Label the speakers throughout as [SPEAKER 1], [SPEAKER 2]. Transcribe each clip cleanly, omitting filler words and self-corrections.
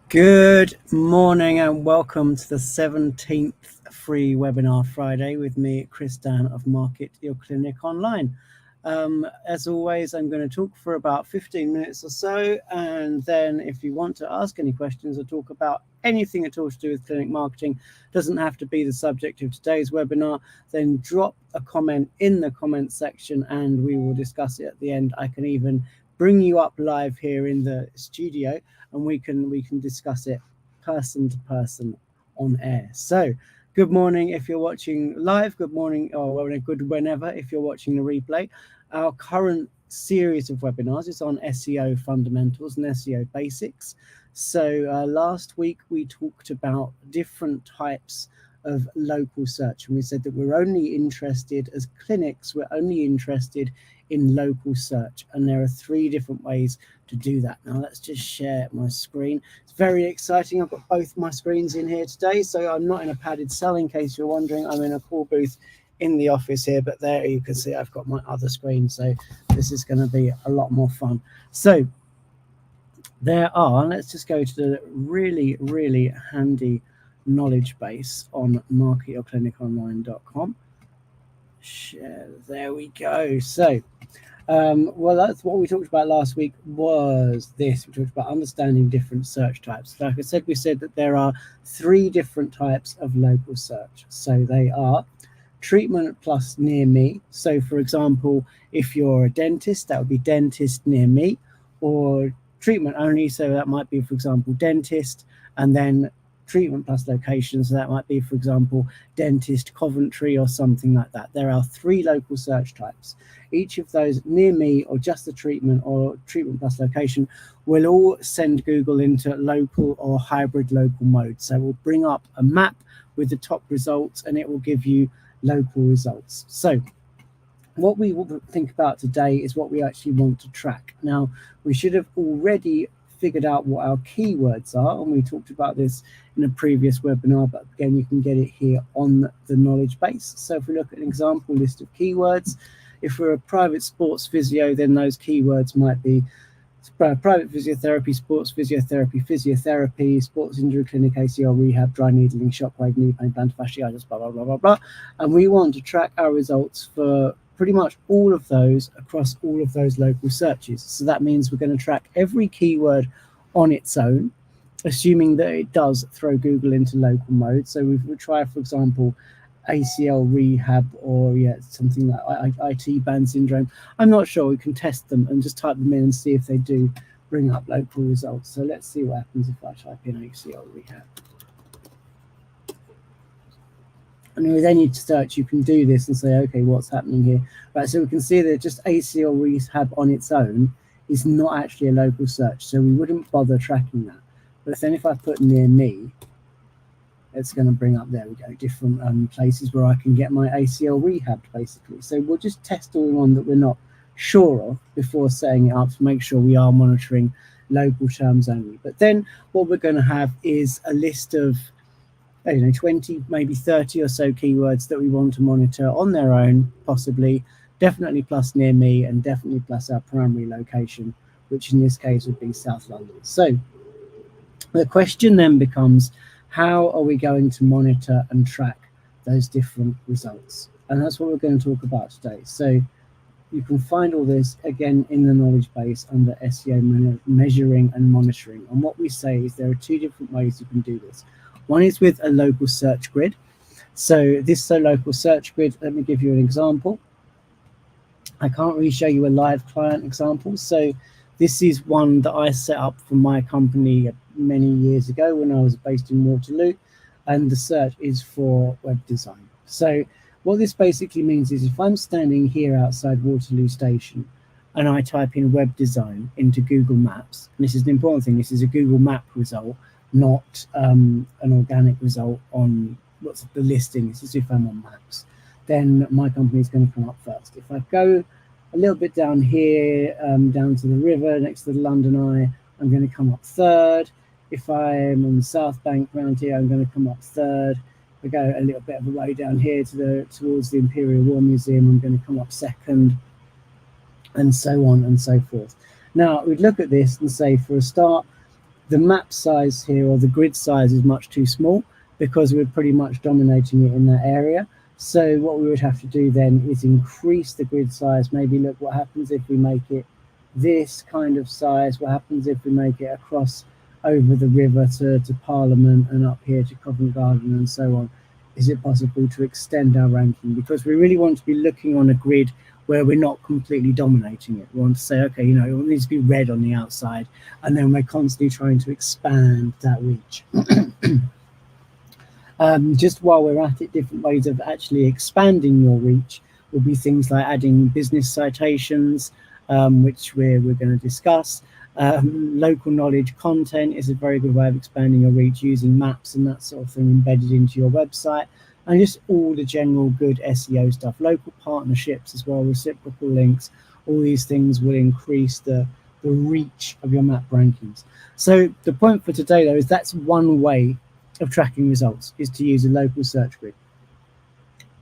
[SPEAKER 1] Good morning and welcome to the 17th free webinar Friday with me, Chris Dan of Market Your Clinic Online. As always, I'm going to talk for about 15 minutes or so, and then if you want to ask any questions or talk about anything at all to do with clinic marketing, doesn't have to be the subject of today's webinar, then drop a comment in the comment section and we will discuss it at the end. I can even bring you up live here in the studio and we can discuss it person to person on air. So good morning if you're watching live, good morning, or good whenever if you're watching the replay. Our current series of webinars is on SEO fundamentals and SEO basics. So last week we talked about different types of local search, and we said that we're only interested as clinics, we're only interested in local search, and there are 3 different ways to do that. Now let's just share my screen. It's very exciting. I've got both my screens in here today, so I'm not in a padded cell in case you're wondering. I'm in a call booth in the office here, but there you can see I've got my other screen, so this is going to be a lot more fun. So there are, let's just go to the really handy knowledge base on marketyourcliniconline.com. Share, there we go. So well, that's what we talked about last week was this. We talked about understanding different search types. Like I said, we said that there are 3 different types of local search. So they are treatment plus near me. So for example, if you're a dentist, that would be dentist near me, or treatment only. So that might be, for example, dentist and then treatment plus location. So that might be, for example, dentist Coventry or something like that. There are 3 local search types. Each of those, near me or just the treatment or treatment plus location, will all send Google into local or hybrid local mode. So we'll bring up a map with the top results and it will give you local results. So what we will think about today is what we actually want to track. Now, we should have already figured out what our keywords are, and we talked about this in a previous webinar, but again, you can get it here on the knowledge base. So if we look at an example list of keywords, if we're a private sports physio, then those keywords might be private physiotherapy, sports physiotherapy, sports injury clinic, ACL rehab, dry needling, shockwave, knee pain, plantar fasciitis, blah, blah, blah, blah, blah. And we want to track our results for pretty much all of those across all of those local searches. So that means we're going to track every keyword on its own, assuming that it does throw Google into local mode. So we would try, for example, ACL rehab or something like IT band syndrome. I'm not sure. We can test them and just type them in and see if they do bring up local results. So let's see what happens if I type in ACL rehab. And with any search, you can do this and say, okay, what's happening here? Right, so we can see that just ACL rehab on its own is not actually a local search. So we wouldn't bother tracking that. But then if I put near me, it's going to bring up, there we go, different places where I can get my ACL rehabbed, basically. So we'll just test all the one that we're not sure of before setting it up to make sure we are monitoring local terms only. But then what we're going to have is a list of 20, maybe 30 or so keywords that we want to monitor on their own, possibly, definitely plus near me, and definitely plus our primary location, which in this case would be South London. So the question then becomes, how are we going to monitor and track those different results? And that's what we're going to talk about today. So you can find all this again in the knowledge base under SEO measuring and monitoring. And what we say is there are 2 different ways you can do this. One is with a local search grid. So this local search grid, let me give you an example. I can't really show you a live client example. So this is one that I set up for my company many years ago when I was based in Waterloo, and the search is for web design. So what this basically means is if I'm standing here outside Waterloo Station and I type in web design into Google Maps, and this is an important thing, this is a Google Map result, not an organic result on what's the listing. This is if I'm on Maps, then my company is going to come up first. If I go a little bit down here, down to the river next to the London Eye, I'm going to come up 3rd. If I'm on the South Bank around here, I'm going to come up 3rd. If I go a little bit of a way down here towards the Imperial War Museum, I'm going to come up 2nd, and so on and so forth. Now, we'd look at this and say, for a start, The map size here, or the grid size, is much too small because we're pretty much dominating it in that area. So what we would have to do then is increase the grid size. Maybe look what happens if we make it this kind of size. What happens if we make it across over the river to Parliament and up here to Covent Garden and so on? Is it possible to extend our ranking? Because we really want to be looking on a grid where we're not completely dominating it. We want to say, okay, you know, it needs to be red on the outside, and then we're constantly trying to expand that reach. Just while we're at it, different ways of actually expanding your reach will be things like adding business citations, which we're going to discuss. Local knowledge content is a very good way of expanding your reach, using maps and that sort of thing embedded into your website, and just all the general good SEO stuff. Local partnerships as well, reciprocal links, all these things will increase the reach of your map rankings. So the point for today, though, is that's one way of tracking results, is to use a local search grid.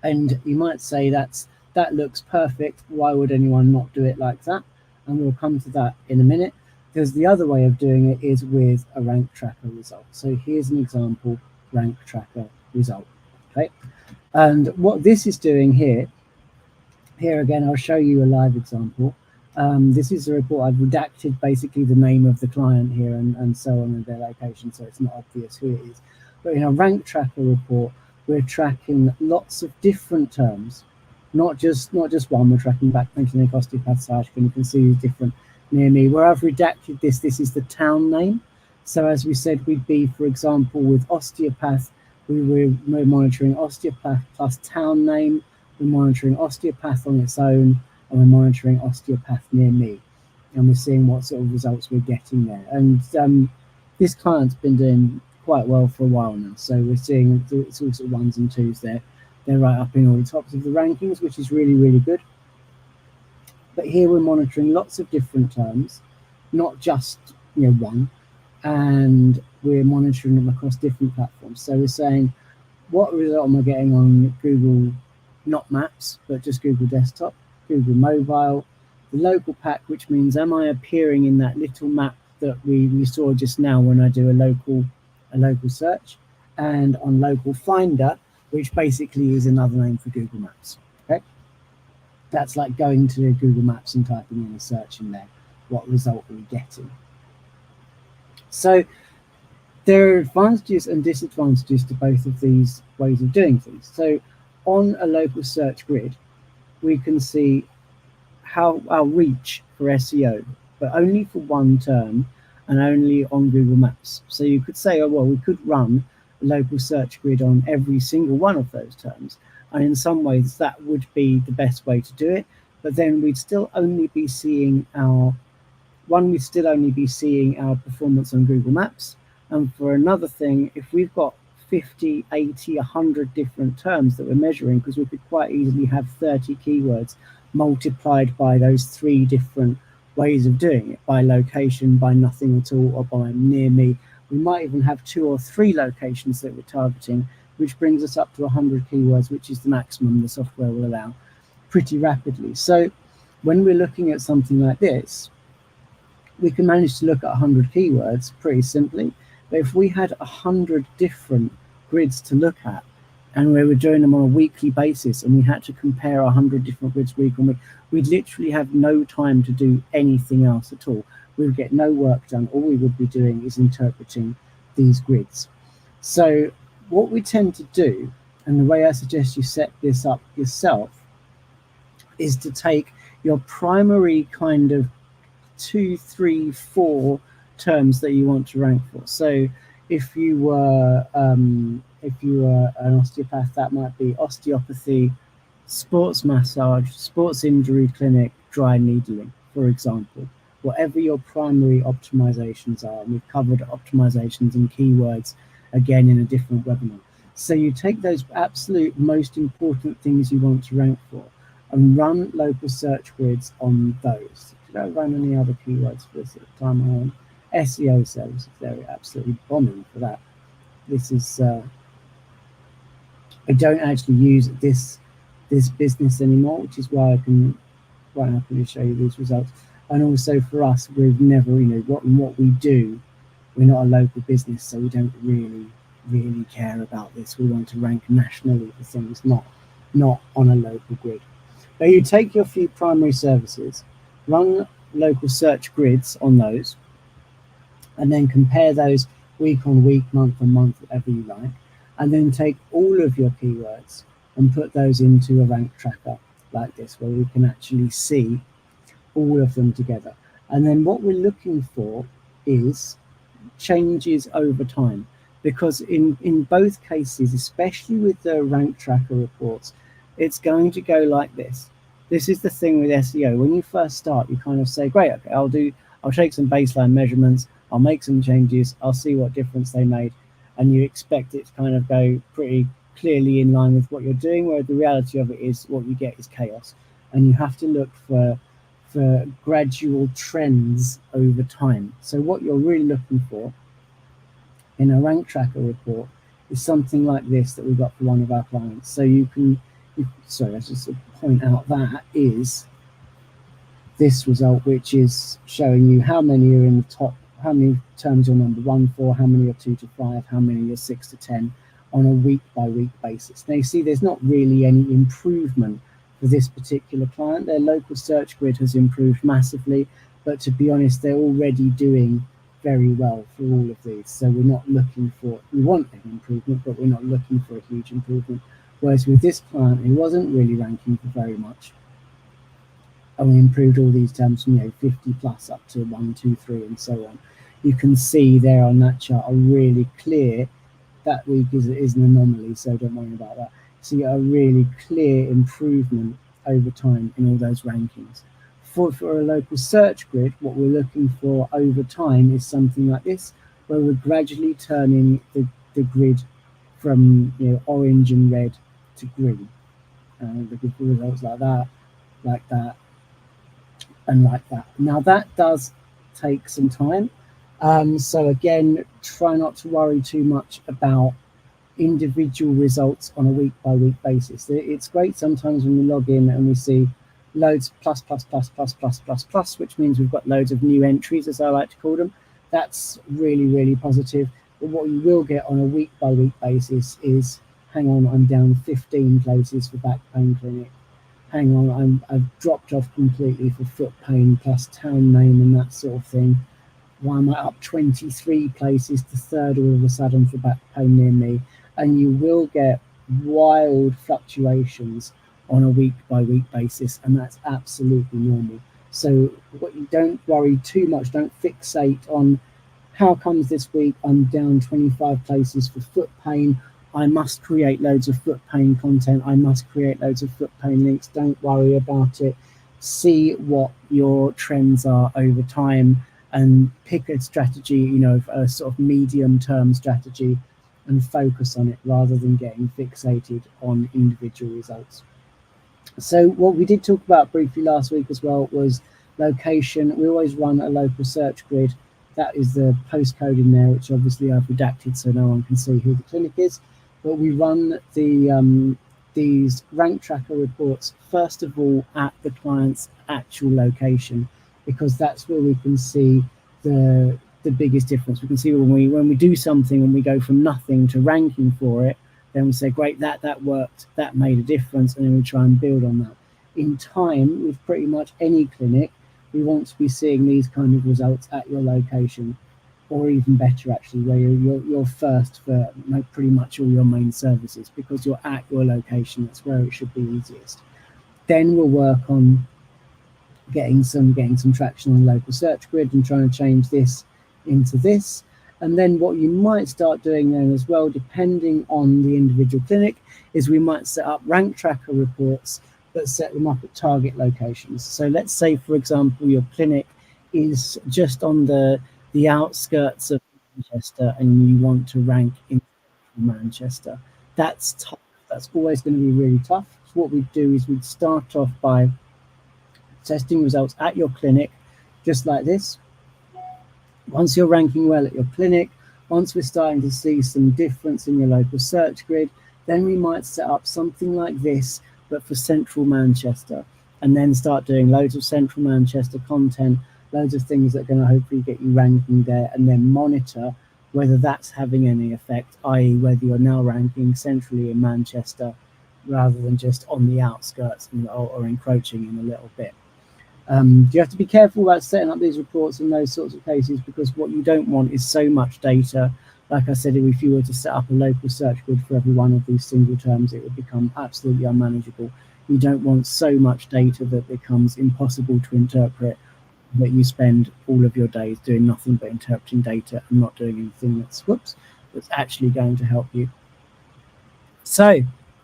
[SPEAKER 1] And you might say that looks perfect. Why would anyone not do it like that? And we'll come to that in a minute, because the other way of doing it is with a rank tracker result. So here's an example rank tracker result. Okay, and what this is doing here again, I'll show you a live example. This is a report. I've redacted basically the name of the client here and so on, and their location, so it's not obvious who it is. But in a rank tracker report, we're tracking lots of different terms, not just one. We're tracking backlinks, clinic, osteopath, sciatica, and you can see different near me. Where I've redacted this is the town name. So as we said, we'd be, for example, with osteopath, we're monitoring osteopath plus town name. We're monitoring osteopath on its own, and we're monitoring osteopath near me, and we're seeing what sort of results we're getting there. And this client's been doing quite well for a while now, so we're seeing it's all sort of ones and twos there. They're right up in all the tops of the rankings, which is really, really good. But here we're monitoring lots of different terms, not just one, and we're monitoring them across different platforms. So we're saying, what result am I getting on Google, not Maps, but just Google Desktop, Google Mobile, the local pack, which means am I appearing in that little map that we saw just now when I do a local search, and on local finder, which basically is another name for Google Maps. Okay, that's like going to Google Maps and typing in a search in there. What result are we getting? So there are advantages and disadvantages to both of these ways of doing things. So on a local search grid, we can see how our reach for SEO, but only for one term and only on Google Maps. So you could say, oh, well, we could run a local search grid on every single one of those terms. And in some ways, that would be the best way to do it. But then we'd still only be seeing our performance on Google Maps. And for another thing, if we've got 50, 80, 100 different terms that we're measuring, because we could quite easily have 30 keywords multiplied by those 3 different ways of doing it, by location, by nothing at all, or by near me. We might even have 2 or 3 locations that we're targeting, which brings us up to 100 keywords, which is the maximum the software will allow, pretty rapidly. So when we're looking at something like this, we can manage to look at 100 keywords pretty simply. But if we had 100 different grids to look at, and we were doing them on a weekly basis, and we had to compare 100 different grids week on week, we'd literally have no time to do anything else at all. We would get no work done. All we would be doing is interpreting these grids. So what we tend to do, and the way I suggest you set this up yourself, is to take your primary kind of 2, 3, 4 terms that you want to rank for. So if you were an osteopath, that might be osteopathy, sports massage, sports injury clinic, dry needling, for example. Whatever your primary optimizations are, and we've covered optimizations and keywords again in a different webinar. So you take those absolute most important things you want to rank for and run local search grids on those. Did I run any other keywords for this at the time I on? SEO services, they're absolutely bombing for that. This is, I don't actually use this business anymore, which is why I can quite happily show you these results. And also for us, we've never, what we do we're not a local business, so we don't really care about this. We want to rank nationally for things, not on a local grid. Now you take your few primary services, run local search grids on those, and then compare those week on week, month on month, whatever you like, and then take all of your keywords and put those into a rank tracker like this, where we can actually see all of them together. And then what we're looking for is changes over time, because in both cases, especially with the rank tracker reports, it's going to go like this. This is the thing with SEO. When you first start, you kind of say, great, okay, I'll take some baseline measurements, I'll make some changes, I'll see what difference they made, and you expect it to kind of go pretty clearly in line with what you're doing, where the reality of it is what you get is chaos, and you have to look for gradual trends over time. So what you're really looking for in a rank tracker report is something like this that we got for one of our clients. So sorry, let's just point out that is this result, which is showing you how many are in the top, how many terms you're number 1 for, how many are 2 to 5, how many are 6 to 10 on a week by week basis. Now you see there's not really any improvement for this particular client. Their local search grid has improved massively, but to be honest, they're already doing very well for all of these. So we're not looking for, we want an improvement, but we're not looking for a huge improvement. Whereas with this client, who wasn't really ranking for very much, and we improved all these terms from 50 plus up to 1, 2, 3, and so on. You can see there on that chart are really clear. That week is an anomaly, so don't worry about that. So you get a really clear improvement over time in all those rankings. For a local search grid, what we're looking for over time is something like this, where we're gradually turning the grid from orange and red to green. Looking for results like that, and like that. Now that does take some time. So again, try not to worry too much about individual results on a week by week basis. It's great sometimes when we log in and we see loads plus, which means we've got loads of new entries, as I like to call them. That's really positive. But what you will get on a week by week basis is, hang on, I'm down 15 places for back pain clinic. Hang on, I've dropped off completely for foot pain plus town name and that sort of thing. Why am I up 23 places to third all of a sudden for back pain near me? And you will get wild fluctuations on a week by week basis, and that's absolutely normal. So what you don't worry too much, don't fixate on how comes this week I'm down 25 places for foot pain. I must create loads of foot pain content. I must create loads of foot pain links. Don't worry about it. See what your trends are over time and pick a strategy, a sort of medium term strategy, and focus on it rather than getting fixated on individual results. So what we did talk about briefly last week as well was location. We always run a local search grid. That is the postcode in there, which obviously I've redacted so no one can see who the clinic is. But we run these rank tracker reports first of all at the client's actual location, because that's where we can see the biggest difference. We can see when we do something and we go from nothing to ranking for it, then we say, great, that worked, that made a difference, and then we try and build on that. In time, with pretty much any clinic, we want to be seeing these kind of results at your location, or even better actually, where you're first for pretty much all your main services, because you're at your location. That's where it should be easiest. Then we'll work on getting some traction on the local search grid and trying to change this into this. And then what you might start doing then as well, depending on the individual clinic, is we might set up rank tracker reports, but set them up at target locations. So let's say, for example, your clinic is just on the outskirts of Manchester and you want to rank in Manchester. That's tough. That's always going to be really tough. So what we'd do is we'd start off by testing results at your clinic, just like this. Once you're ranking well at your clinic, once we're starting to see some difference in your local search grid, then we might set up something like this, but for central Manchester, and then start doing loads of central Manchester content, loads of things that are going to hopefully get you ranking there, and then monitor whether that's having any effect, i.e. whether you're now ranking centrally in Manchester rather than just on the outskirts or encroaching in a little bit. You have to be careful about setting up these reports in those sorts of cases, because what you don't want is so much data. Like I said, if you were to set up a local search grid for every one of these single terms, it would become absolutely unmanageable. You don't want so much data that becomes impossible to interpret, that you spend all of your days doing nothing but interpreting data and not doing anything that's actually going to help you. So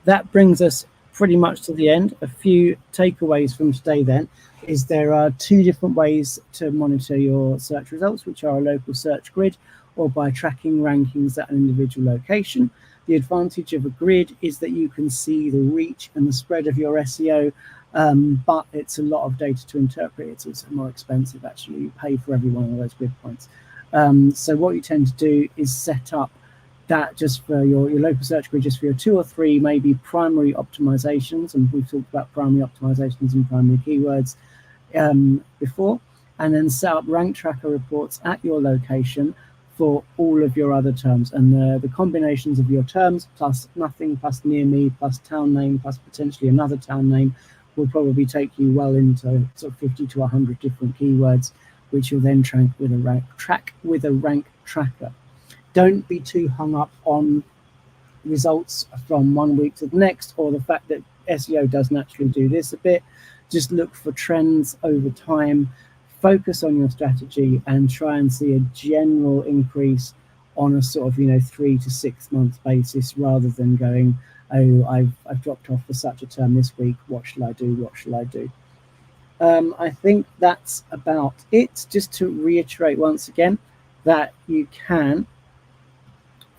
[SPEAKER 1] that brings us pretty much to the end. A few takeaways from today then is there are two different ways to monitor your search results, which are a local search grid or by tracking rankings at an individual location. The advantage of a grid is that you can see the reach and the spread of your SEO, but it's a lot of data to interpret. It's also more expensive, actually. You pay for every one of those grid points. So what you tend to do is set up that just for your local search grid, just for your 2 or 3 maybe primary optimizations, and we've talked about primary optimizations and primary keywords before, and then set up rank tracker reports at your location for all of your other terms, and the combinations of your terms plus nothing plus near me plus town name plus potentially another town name will probably take you well into sort of 50 to 100 different keywords, which you'll then track with a rank tracker. Don't be too hung up on results from one week to the next, or the fact that SEO does naturally do this a bit. Just look for trends over time, focus on your strategy, and try and see a general increase on a sort of 3 to 6 month basis, rather than going, oh, I've dropped off for such a term this week, what shall I do? I think that's about it. Just to reiterate once again that you can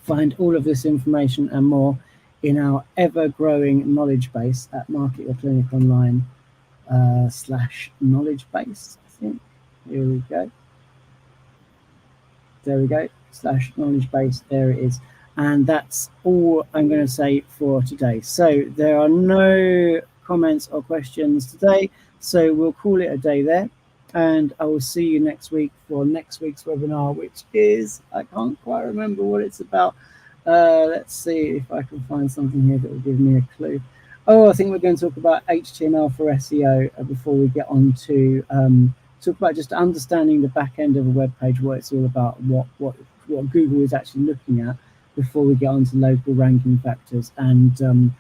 [SPEAKER 1] find all of this information and more in our ever-growing knowledge base at Market Your Clinic Online /knowledge base, I think. Here we go. There we go, /knowledge base, there it is. And that's all I'm going to say for today. So there are no comments or questions today, so we'll call it a day there. And I will see you next week for next week's webinar, which is, I can't quite remember what it's about. Let's see if I can find something here that will give me a clue. Oh, I think we're going to talk about HTML for SEO before we get on to talk about just understanding the back end of a web page, what it's all about, what Google is actually looking at, before we get on to local ranking factors, and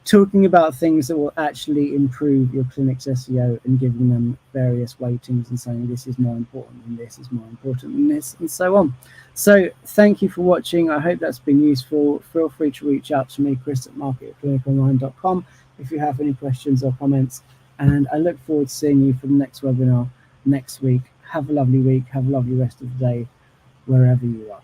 [SPEAKER 1] talking about things that will actually improve your clinic's SEO and giving them various weightings and saying this is more important than this is more important than this, and so on. So thank you for watching. I hope that's been useful. Feel free to reach out to me, Chris at market@cliniconline.com, if you have any questions or comments. And I look forward to seeing you for the next webinar next week. Have a lovely week. Have a lovely rest of the day, wherever you are.